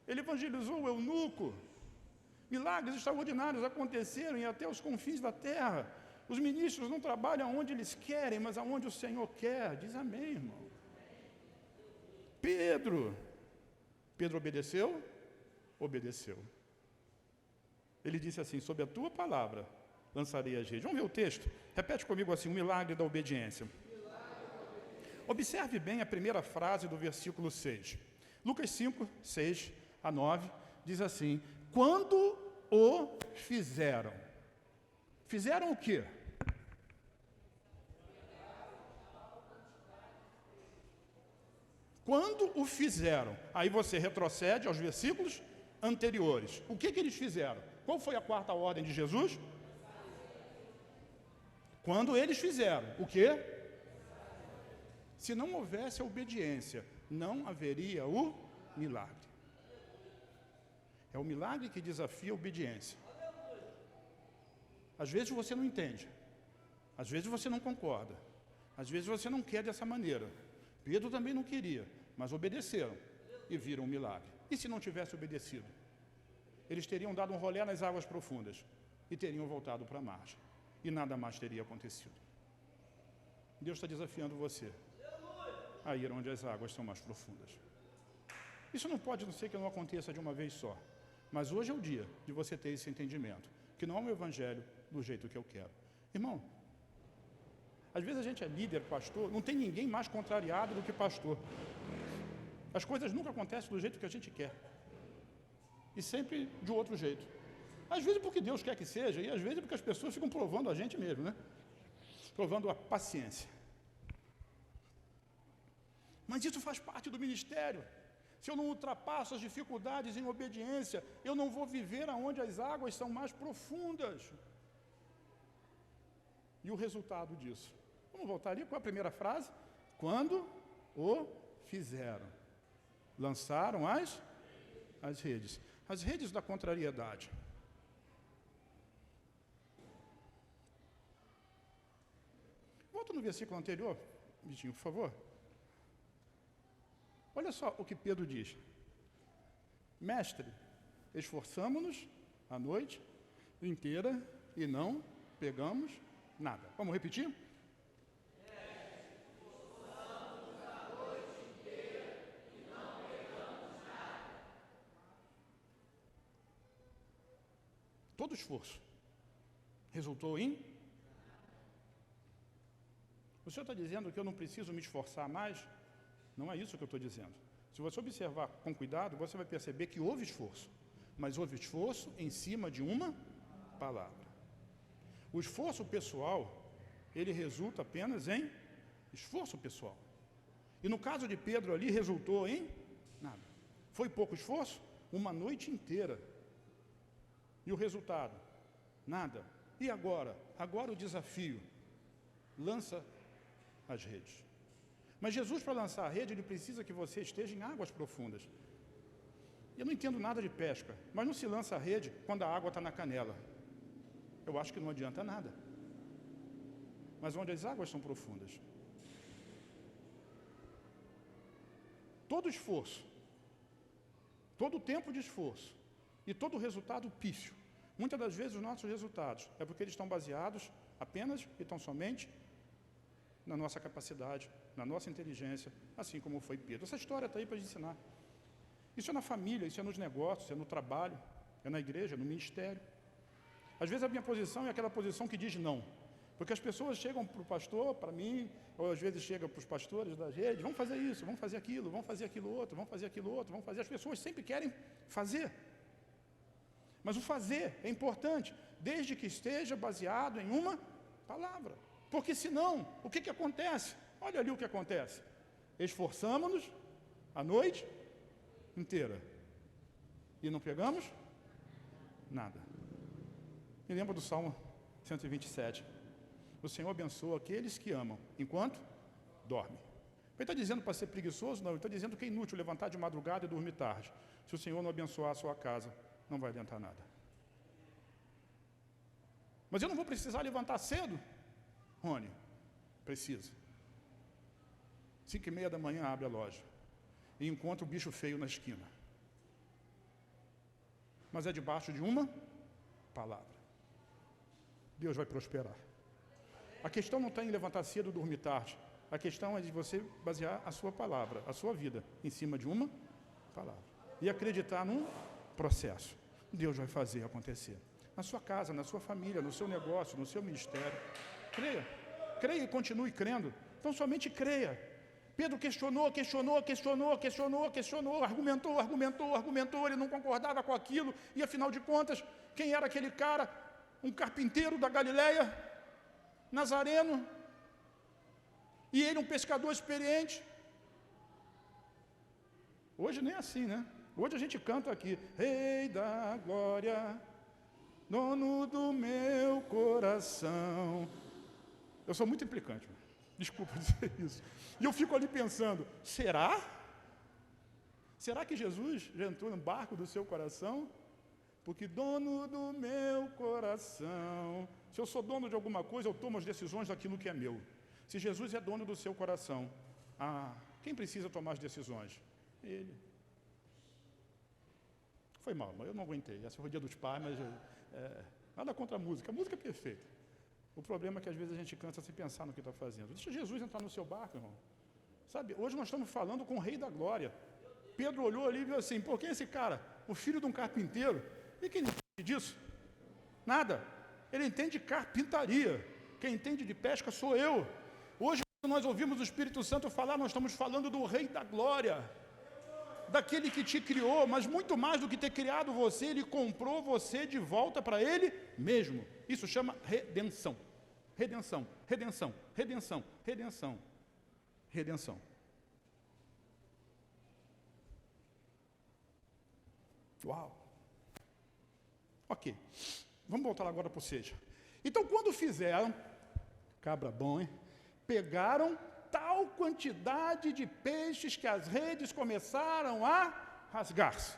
S1: Ele evangelizou o eunuco. Milagres extraordinários aconteceram e até os confins da terra. Os ministros não trabalham onde eles querem, mas aonde o Senhor quer. Diz amém, irmão. Pedro obedeceu? Obedeceu. Ele disse assim, sob a tua palavra lançarei as redes. Vamos ver o texto? Repete comigo assim, o milagre da obediência. Observe bem a primeira frase do versículo 6. Lucas 5, 6 a 9, diz assim, quando o fizeram. Fizeram o quê? Quando o fizeram. Aí você retrocede aos versículos anteriores. O que eles fizeram? Qual foi a quarta ordem de Jesus? Quando eles fizeram. O quê? Se não houvesse a obediência, não haveria o milagre. É o milagre que desafia a obediência. Às vezes você não entende. Às vezes você não concorda. Às vezes você não quer dessa maneira. Pedro também não queria, mas obedeceram e viram o milagre. E se não tivesse obedecido? Eles teriam dado um rolê nas águas profundas e teriam voltado para a margem. E nada mais teria acontecido. Deus está desafiando você a ir onde as águas são mais profundas. Isso não pode ser que não aconteça de uma vez só. Mas hoje é o dia de você ter esse entendimento. Que não é o evangelho do jeito que eu quero. Irmão, às vezes a gente é líder, pastor, não tem ninguém mais contrariado do que pastor. As coisas nunca acontecem do jeito que a gente quer. E sempre de outro jeito. Às vezes porque Deus quer que seja, e às vezes porque as pessoas ficam provando a gente mesmo, né? Provando a paciência. Mas isso faz parte do ministério. Se eu não ultrapasso as dificuldades em obediência, eu não vou viver aonde as águas são mais profundas. E o resultado disso? Vamos voltar ali com a primeira frase? Quando o fizeram. Lançaram as redes. As redes da contrariedade. Volta no versículo anterior, Vitinho, por favor. Olha só o que Pedro diz. Mestre, esforçamo-nos a noite inteira e não pegamos nada. Vamos repetir? Todo esforço resultou em... O senhor está dizendo que eu não preciso me esforçar mais? Não é isso que eu estou dizendo. Se você observar com cuidado, você vai perceber que houve esforço. Mas houve esforço em cima de uma palavra. O esforço pessoal, ele resulta apenas em esforço pessoal. E no caso de Pedro ali, resultou em nada. Foi pouco esforço? Uma noite inteira. E o resultado? Nada. E agora? Agora o desafio. Lança as redes. Mas Jesus, para lançar a rede, ele precisa que você esteja em águas profundas. Eu não entendo nada de pesca, mas não se lança a rede quando a água está na canela. Eu acho que não adianta nada. Mas onde as águas são profundas. Todo esforço, todo tempo de esforço e todo resultado pífio. Muitas das vezes os nossos resultados é porque eles estão baseados apenas e tão somente na nossa capacidade, na nossa inteligência, assim como foi Pedro. Essa história está aí para ensinar. Isso é na família, isso é nos negócios, é no trabalho, é na igreja, no ministério. Às vezes a minha posição é aquela posição que diz não. Porque as pessoas chegam para o pastor, para mim, ou às vezes chegam para os pastores da rede, vamos fazer isso, vamos fazer aquilo, vamos fazer aquilo outro, vamos fazer aquilo outro, vamos fazer. As pessoas sempre querem fazer. Mas o fazer é importante, desde que esteja baseado em uma palavra. Porque senão, o que acontece? Olha ali o que acontece. Esforçamos-nos a noite inteira e não pegamos nada. Me lembro do Salmo 127. O Senhor abençoa aqueles que amam, enquanto dormem. Ele está dizendo para ser preguiçoso? Não, ele está dizendo que é inútil levantar de madrugada e dormir tarde. Se o Senhor não abençoar a sua casa, não vai adiantar nada. Mas eu não vou precisar levantar cedo? Rony, precisa. 5:30 da manhã abre a loja e encontra o bicho feio na esquina. Mas é debaixo de uma palavra. Deus vai prosperar. A questão não está em levantar cedo ou dormir tarde. A questão é de você basear a sua palavra, a sua vida, em cima de uma palavra. E acreditar num processo. Deus vai fazer acontecer. Na sua casa, na sua família, no seu negócio, no seu ministério. Creia. Creia e continue crendo. Então somente creia. Pedro questionou, argumentou, ele não concordava com aquilo, e afinal de contas, quem era aquele cara? Um carpinteiro da Galileia, nazareno, e ele um pescador experiente. Hoje nem assim, né? Hoje a gente canta aqui, Rei da Glória, dono do meu coração. Eu sou muito implicante, desculpa dizer isso. E eu fico ali pensando, será? Será que Jesus já entrou no barco do seu coração? Porque dono do meu coração, se eu sou dono de alguma coisa, eu tomo as decisões daquilo que é meu. Se Jesus é dono do seu coração, quem precisa tomar as decisões? Ele. Foi mal, mas eu não aguentei. Essa foi o dia dos pais, mas nada contra a música é perfeita. O problema é que às vezes a gente cansa sem pensar no que está fazendo. Deixa Jesus entrar no seu barco, irmão. Sabe, hoje nós estamos falando com o Rei da Glória. Pedro olhou ali e viu assim, quem é esse cara? O filho de um carpinteiro. E quem entende disso? Nada. Ele entende de carpintaria. Quem entende de pesca sou eu. Hoje, quando nós ouvimos o Espírito Santo falar, nós estamos falando do Rei da Glória. Daquele que te criou, mas muito mais do que ter criado você, ele comprou você de volta para ele mesmo. Isso chama redenção. Redenção, redenção, redenção, redenção, redenção. Uau! Ok, vamos voltar agora para o seja. Então, quando fizeram, cabra bom, hein? Pegaram tal quantidade de peixes que as redes começaram a rasgar-se.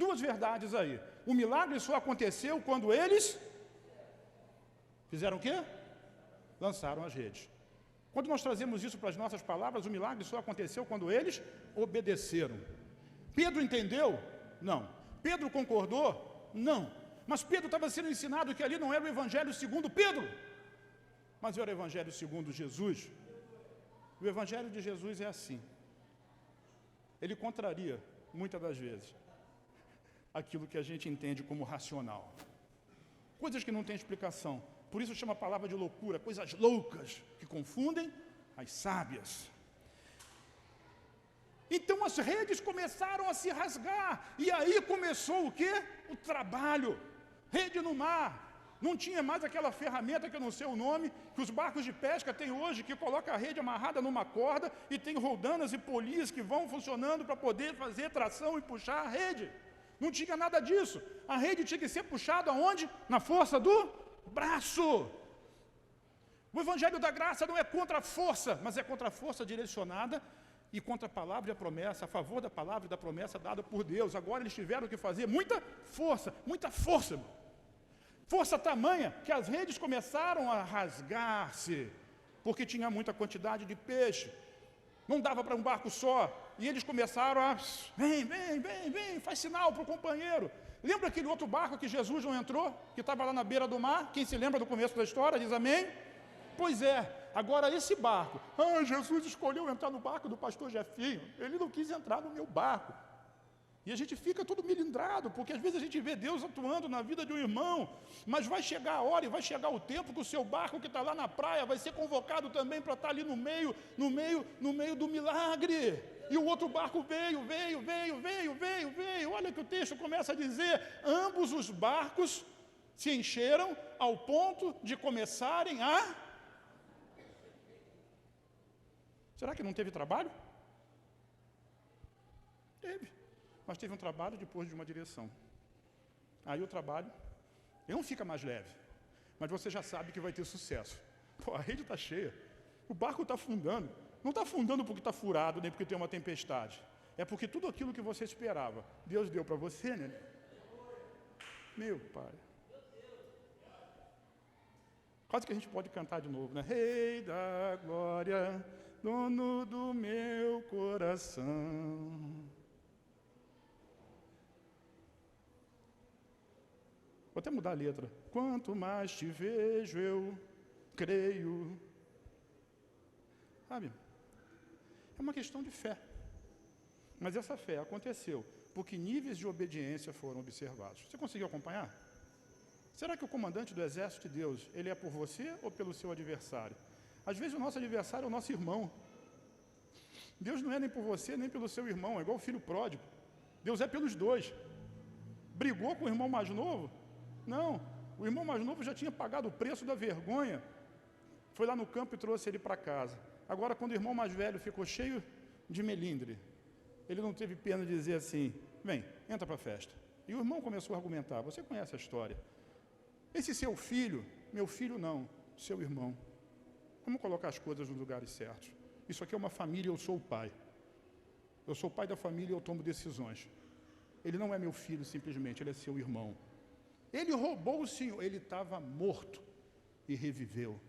S1: Duas verdades aí. O milagre só aconteceu quando eles fizeram o quê? Lançaram as redes. Quando nós trazemos isso para as nossas palavras, o milagre só aconteceu quando eles obedeceram. Pedro entendeu? Não. Pedro concordou? Não. Mas Pedro estava sendo ensinado que ali não era o evangelho segundo Pedro, mas era o evangelho segundo Jesus. O evangelho de Jesus é assim. Ele contraria, muitas das vezes, aquilo que a gente entende como racional. Coisas que não têm explicação. Por isso chama a palavra de loucura, coisas loucas que confundem as sábias. Então as redes começaram a se rasgar. E aí começou o quê? O trabalho. Rede no mar. Não tinha mais aquela ferramenta que eu não sei o nome, que os barcos de pesca têm hoje, que coloca a rede amarrada numa corda e tem roldanas e polias que vão funcionando para poder fazer tração e puxar a rede. Não tinha nada disso. A rede tinha que ser puxada aonde? Na força do braço. O evangelho da graça não é contra a força, mas é contra a força direcionada e contra a palavra e a promessa, a favor da palavra e da promessa dada por Deus. Agora eles tiveram que fazer muita força, irmão. Força tamanha que as redes começaram a rasgar-se, porque tinha muita quantidade de peixe. Não dava para um barco só. E eles começaram a... Vem, faz sinal para o companheiro. Lembra aquele outro barco que Jesus não entrou? Que estava lá na beira do mar? Quem se lembra do começo da história, diz amém? Pois é, agora esse barco. Jesus escolheu entrar no barco do pastor Jefinho. Ele não quis entrar no meu barco. E a gente fica todo melindrado, porque às vezes a gente vê Deus atuando na vida de um irmão, mas vai chegar a hora e vai chegar o tempo que o seu barco que está lá na praia vai ser convocado também para estar ali no meio do milagre. E o outro barco veio. Olha que o texto começa a dizer: ambos os barcos se encheram ao ponto de começarem a... Será que não teve trabalho? Teve. Mas teve um trabalho depois de uma direção. Aí o trabalho, ele não fica mais leve, mas você já sabe que vai ter sucesso. Pô, a rede está cheia, o barco está afundando. Não está afundando porque está furado, nem porque tem uma tempestade. É porque tudo aquilo que você esperava, Deus deu para você, né? Meu Pai. Quase que a gente pode cantar de novo, né? Rei da glória, dono do meu coração. Vou até mudar a letra. Quanto mais te vejo, eu creio. Sabe? É uma questão de fé. Mas essa fé aconteceu porque níveis de obediência foram observados. Você conseguiu acompanhar? Será que o comandante do exército de Deus, ele é por você ou pelo seu adversário? Às vezes o nosso adversário é o nosso irmão. Deus não é nem por você, nem pelo seu irmão, é igual o filho pródigo. Deus é pelos dois. Brigou com o irmão mais novo? Não, o irmão mais novo já tinha pagado o preço da vergonha, foi lá no campo e trouxe ele para casa. Agora, quando o irmão mais velho ficou cheio de melindre, ele não teve pena de dizer assim: vem, entra para a festa. E o irmão começou a argumentar. Você conhece a história. Esse seu filho, meu filho não, seu irmão. Vamos colocar as coisas nos lugares certos. Isso aqui é uma família, eu sou o pai. Eu sou o pai da família e eu tomo decisões. Ele não é meu filho simplesmente, ele é seu irmão. Ele roubou o Senhor, ele estava morto e reviveu.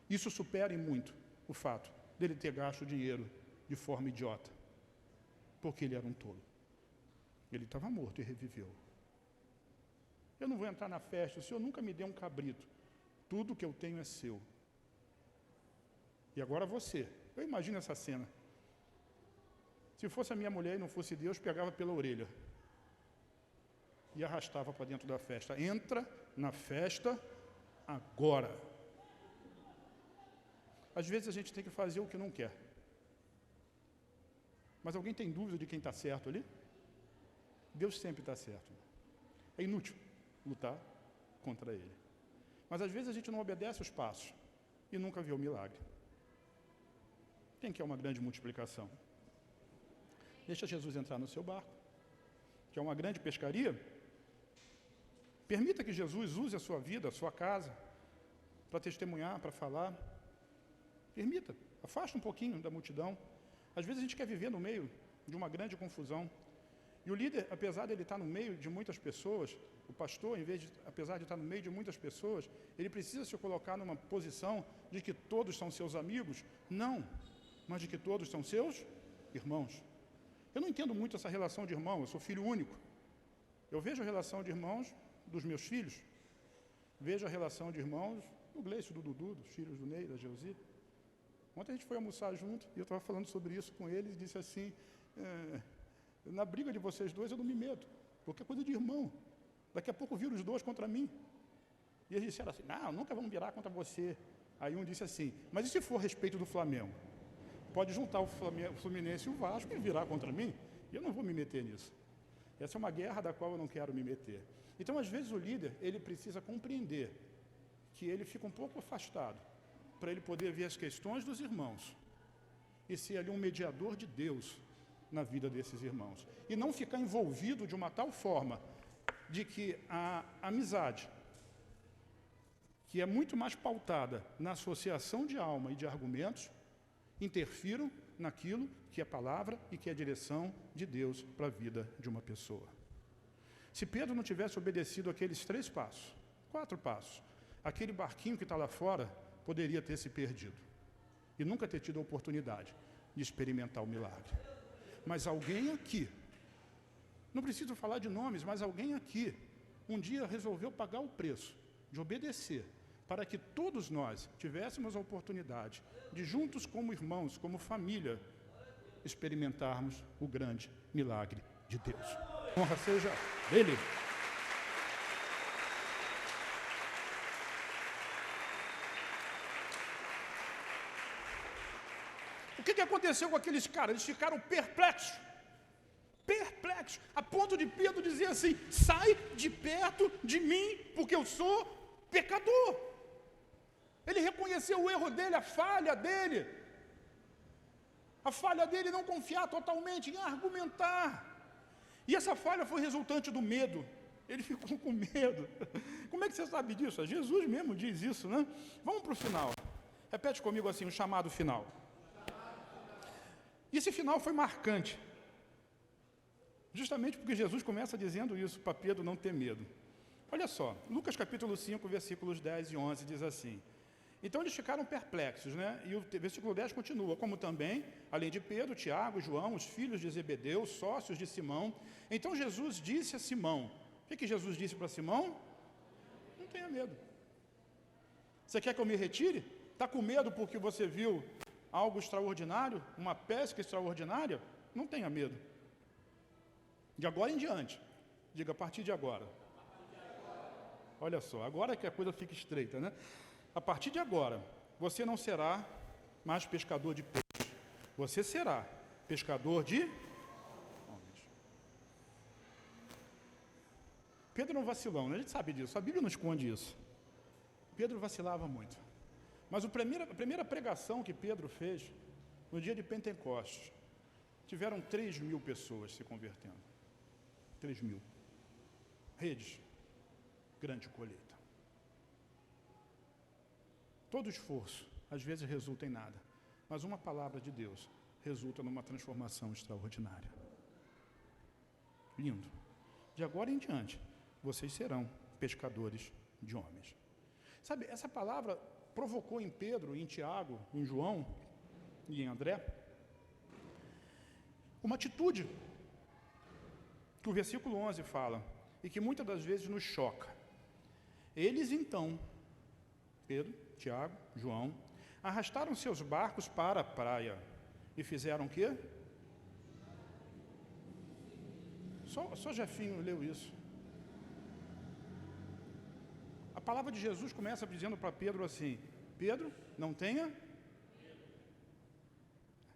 S1: Isso supera em muito o fato dele ter gasto dinheiro de forma idiota, porque ele era um tolo. Ele estava morto e reviveu. Eu não vou entrar na festa, o Senhor nunca me deu um cabrito. Tudo que eu tenho é seu. E agora você. Eu imagino essa cena. Se fosse a minha mulher e não fosse Deus, pegava pela orelha e arrastava para dentro da festa. Entra na festa agora. Às vezes a gente tem que fazer o que não quer. Mas alguém tem dúvida de quem está certo ali? Deus sempre está certo. É inútil lutar contra Ele. Mas às vezes a gente não obedece os passos e nunca vê o milagre. Quem quer uma grande multiplicação? Deixa Jesus entrar no seu barco. Quer uma grande pescaria? Permita que Jesus use a sua vida, a sua casa, para testemunhar, para falar. Permita, afasta um pouquinho da multidão. Às vezes a gente quer viver no meio de uma grande confusão. E o líder, apesar de ele estar no meio de muitas pessoas, o pastor, apesar de estar no meio de muitas pessoas, ele precisa se colocar numa posição de que todos são seus amigos? Não, mas de que todos são seus irmãos. Eu não entendo muito essa relação de irmão, eu sou filho único. Eu vejo a relação de irmãos dos meus filhos, vejo a relação de irmãos do Gleice, do Dudu, dos filhos do Ney, da Geuzi. Ontem a gente foi almoçar junto e eu estava falando sobre isso com eles e disse assim: na briga de vocês dois eu não me meto, porque é coisa de irmão. Daqui a pouco viram os dois contra mim. E eles disseram assim: não, nunca vamos virar contra você. Aí um disse assim: mas e se for a respeito do Flamengo? Pode juntar o Fluminense e o Vasco e virar contra mim? E eu não vou me meter nisso. Essa é uma guerra da qual eu não quero me meter. Então, às vezes, o líder, ele precisa compreender que ele fica um pouco afastado para ele poder ver as questões dos irmãos e ser ali um mediador de Deus na vida desses irmãos. E não ficar envolvido de uma tal forma de que a amizade, que é muito mais pautada na associação de alma e de argumentos, interfiram naquilo que é palavra e que é a direção de Deus para a vida de uma pessoa. Se Pedro não tivesse obedecido aqueles 3 passos, 4 passos, aquele barquinho que está lá fora poderia ter se perdido e nunca ter tido a oportunidade de experimentar o milagre. Mas alguém aqui, não preciso falar de nomes, mas alguém aqui, um dia resolveu pagar o preço de obedecer, para que todos nós tivéssemos a oportunidade de, juntos como irmãos, como família, experimentarmos o grande milagre de Deus. Honra seja Ele. O que aconteceu com aqueles caras? Eles ficaram perplexos, a ponto de Pedro dizer assim: sai de perto de mim, porque eu sou pecador. Ele reconheceu o erro dele, a falha dele não confiar totalmente, em argumentar. E essa falha foi resultante do medo. Ele ficou com medo. Como é que você sabe disso? Jesus mesmo diz isso, né? Vamos para o final. Repete comigo assim, o chamado final. E esse final foi marcante. Justamente porque Jesus começa dizendo isso para Pedro não ter medo. Olha só, Lucas capítulo 5, versículos 10 e 11 diz assim: então eles ficaram perplexos, né? E o versículo 10 continua: como também, além de Pedro, Tiago, João, os filhos de Zebedeu, sócios de Simão. Então Jesus disse a Simão, o que Jesus disse para Simão? Não tenha medo. Você quer que eu me retire? Está com medo porque você viu algo extraordinário, uma pesca extraordinária? Não tenha medo. De agora em diante, diga a partir de agora. Olha só, agora que a coisa fica estreita, né? A partir de agora, você não será mais pescador de peixes. Você será pescador de homens. Pedro era um vacilão, né? A gente sabe disso, a Bíblia não esconde isso. Pedro vacilava muito. Mas a primeira pregação que Pedro fez, no dia de Pentecostes, tiveram 3.000 pessoas se convertendo. 3.000. Redes, grande colheita. Todo esforço, às vezes, resulta em nada. Mas uma palavra de Deus resulta numa transformação extraordinária. Lindo. De agora em diante, vocês serão pescadores de homens. Sabe, essa palavra provocou em Pedro, em Tiago, em João e em André uma atitude que o versículo 11 fala e que muitas das vezes nos choca. Eles então, Pedro, Tiago, João, arrastaram seus barcos para a praia e fizeram o quê? Só Jefinho leu isso. A palavra de Jesus começa dizendo para Pedro assim: Pedro, não tenha.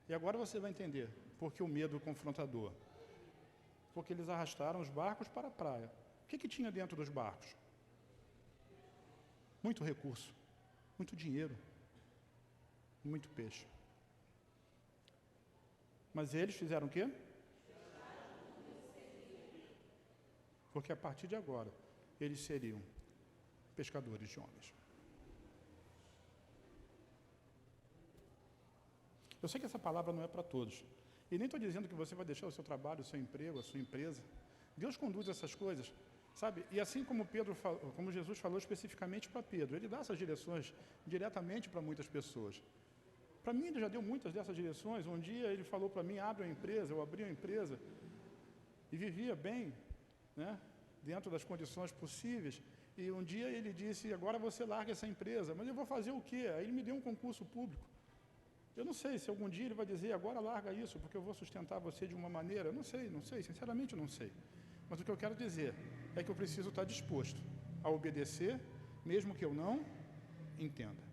S1: E agora você vai entender por que o medo confrontador. Porque eles arrastaram os barcos para a praia. O que tinha dentro dos barcos? Muito recurso, muito dinheiro, muito peixe. Mas eles fizeram o quê? Porque a partir de agora, eles seriam pescadores de homens. Eu sei que essa palavra não é para todos. E nem estou dizendo que você vai deixar o seu trabalho, o seu emprego, a sua empresa. Deus conduz essas coisas, sabe? E assim como como Jesus falou especificamente para Pedro, ele dá essas direções diretamente para muitas pessoas. Para mim, ele já deu muitas dessas direções. Um dia ele falou para mim: abre uma empresa. Eu abri uma empresa e vivia bem, né? Dentro das condições possíveis. E um dia ele disse: agora você larga essa empresa. Mas eu vou fazer o quê? Aí ele me deu um concurso público. Eu não sei se algum dia ele vai dizer: agora larga isso, porque eu vou sustentar você de uma maneira. Eu não sei, sinceramente eu não sei. Mas o que eu quero dizer é que eu preciso estar disposto a obedecer, mesmo que eu não entenda.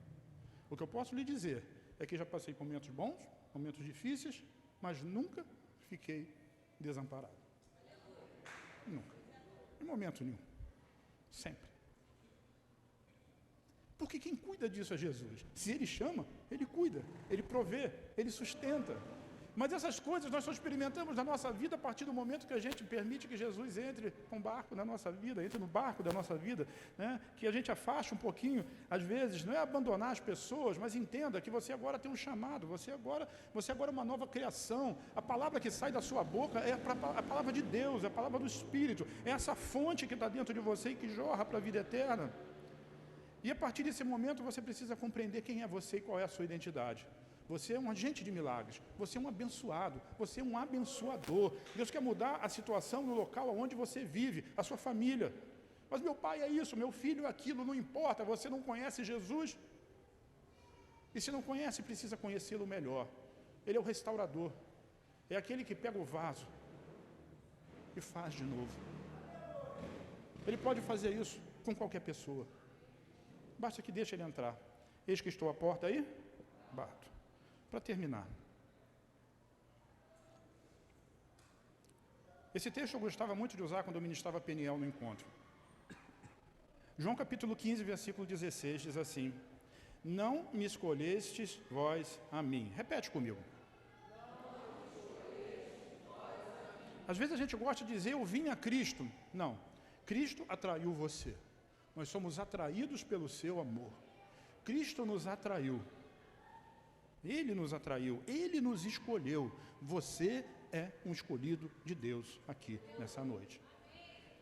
S1: O que eu posso lhe dizer é que já passei por momentos bons, momentos difíceis, mas nunca fiquei desamparado. Nunca. Em momento nenhum. Sempre. Porque quem cuida disso é Jesus. Se Ele chama, Ele cuida, Ele provê, Ele sustenta. Mas essas coisas nós só experimentamos na nossa vida a partir do momento que a gente permite que Jesus entre com o barco na nossa vida, entre no barco da nossa vida, né? Que a gente afaste um pouquinho, às vezes, não é abandonar as pessoas, mas entenda que você agora tem um chamado, você agora é uma nova criação. A palavra que sai da sua boca é a palavra de Deus, é a palavra do Espírito, é essa fonte que está dentro de você e que jorra para a vida eterna. E a partir desse momento você precisa compreender quem é você e qual é a sua identidade. Você é um agente de milagres, você é um abençoado, você é um abençoador. Deus quer mudar a situação no local onde você vive, a sua família. Mas meu pai é isso, meu filho é aquilo, não importa, você não conhece Jesus. E se não conhece, precisa conhecê-lo melhor. Ele é o restaurador, é aquele que pega o vaso e faz de novo. Ele pode fazer isso com qualquer pessoa. Basta que deixe ele entrar. Eis que estou à porta aí, bato. Para terminar. Esse texto eu gostava muito de usar quando eu ministrava Peniel no encontro. João capítulo 15, versículo 16, diz assim: não me escolhestes vós a mim. Repete comigo. Às vezes a gente gosta de dizer, eu vim a Cristo. Não, Cristo atraiu você. Nós somos atraídos pelo seu amor. Cristo nos atraiu. Ele nos atraiu, Ele nos escolheu. Você é um escolhido de Deus aqui nessa noite.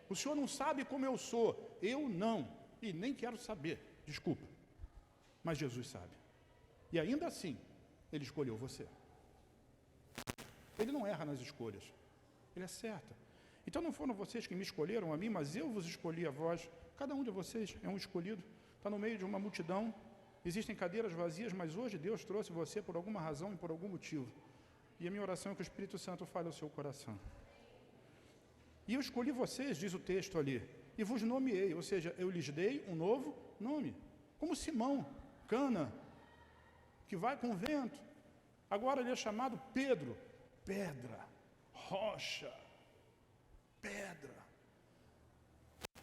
S1: O Senhor não sabe como eu sou, eu não, e nem quero saber, desculpa. Mas Jesus sabe. E ainda assim, Ele escolheu você. Ele não erra nas escolhas, Ele acerta. Então não foram vocês que me escolheram a mim, mas eu vos escolhi a vós. Cada um de vocês é um escolhido, está no meio de uma multidão. Existem cadeiras vazias, mas hoje Deus trouxe você por alguma razão e por algum motivo. E a minha oração é que o Espírito Santo fale ao seu coração. E eu escolhi vocês, diz o texto ali, e vos nomeei, ou seja, eu lhes dei um novo nome. Como Simão, cana, que vai com o vento. Agora ele é chamado Pedro, pedra, rocha, pedra.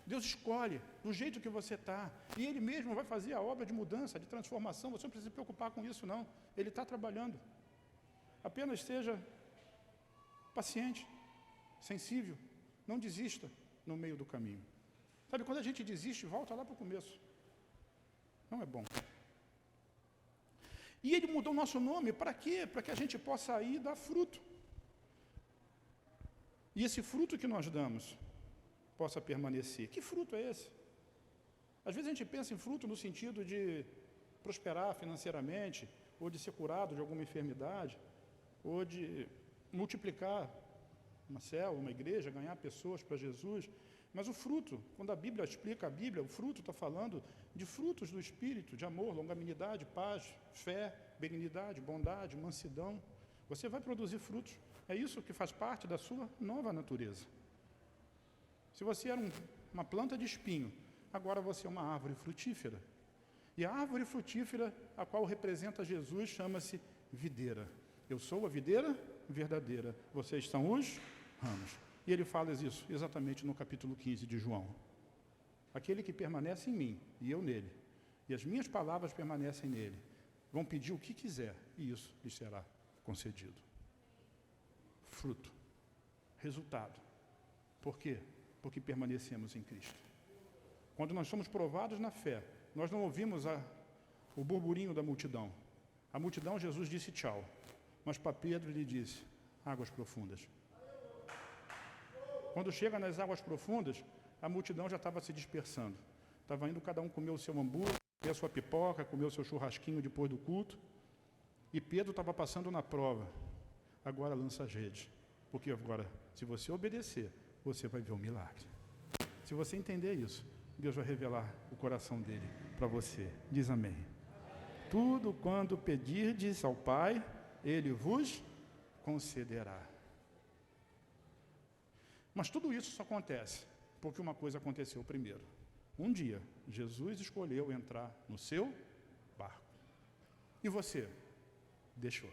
S1: Deus escolhe do jeito que você está. E Ele mesmo vai fazer a obra de mudança, de transformação. Você não precisa se preocupar com isso, não. Ele está trabalhando. Apenas seja paciente, sensível. Não desista no meio do caminho. Sabe, quando a gente desiste, volta lá para o começo. Não é bom. E Ele mudou o nosso nome para quê? Para que a gente possa ir dar fruto. E esse fruto que nós damos possa permanecer. Que fruto é esse? Às vezes a gente pensa em fruto no sentido de prosperar financeiramente, ou de ser curado de alguma enfermidade, ou de multiplicar uma célula, uma igreja, ganhar pessoas para Jesus. Mas o fruto, quando a Bíblia explica a Bíblia, o fruto está falando de frutos do Espírito, de amor, longanimidade, paz, fé, benignidade, bondade, mansidão. Você vai produzir frutos. É isso que faz parte da sua nova natureza. Se você era uma planta de espinho, agora você é uma árvore frutífera. E a árvore frutífera, a qual representa Jesus, chama-se videira. Eu sou a videira verdadeira, vocês são os ramos. E ele fala isso exatamente no capítulo 15 de João. Aquele que permanece em mim e eu nele, e as minhas palavras permanecem nele, vão pedir o que quiser, e isso lhes será concedido. Fruto. Resultado. Por quê? Porque permanecemos em Cristo. Quando nós somos provados na fé, nós não ouvimos o burburinho da multidão. A multidão, Jesus disse tchau, mas para Pedro ele disse, águas profundas. Quando chega nas águas profundas, a multidão já estava se dispersando. Estava indo cada um comer o seu hambúrguer, comer a sua pipoca, comer o seu churrasquinho depois do culto. E Pedro estava passando na prova. Agora lança as redes. Porque agora, se você obedecer, você vai ver um milagre. Se você entender isso, Deus vai revelar o coração dele para você. Diz amém. Tudo quanto pedirdes ao Pai, Ele vos concederá. Mas tudo isso só acontece porque uma coisa aconteceu primeiro. Um dia, Jesus escolheu entrar no seu barco. E você deixou.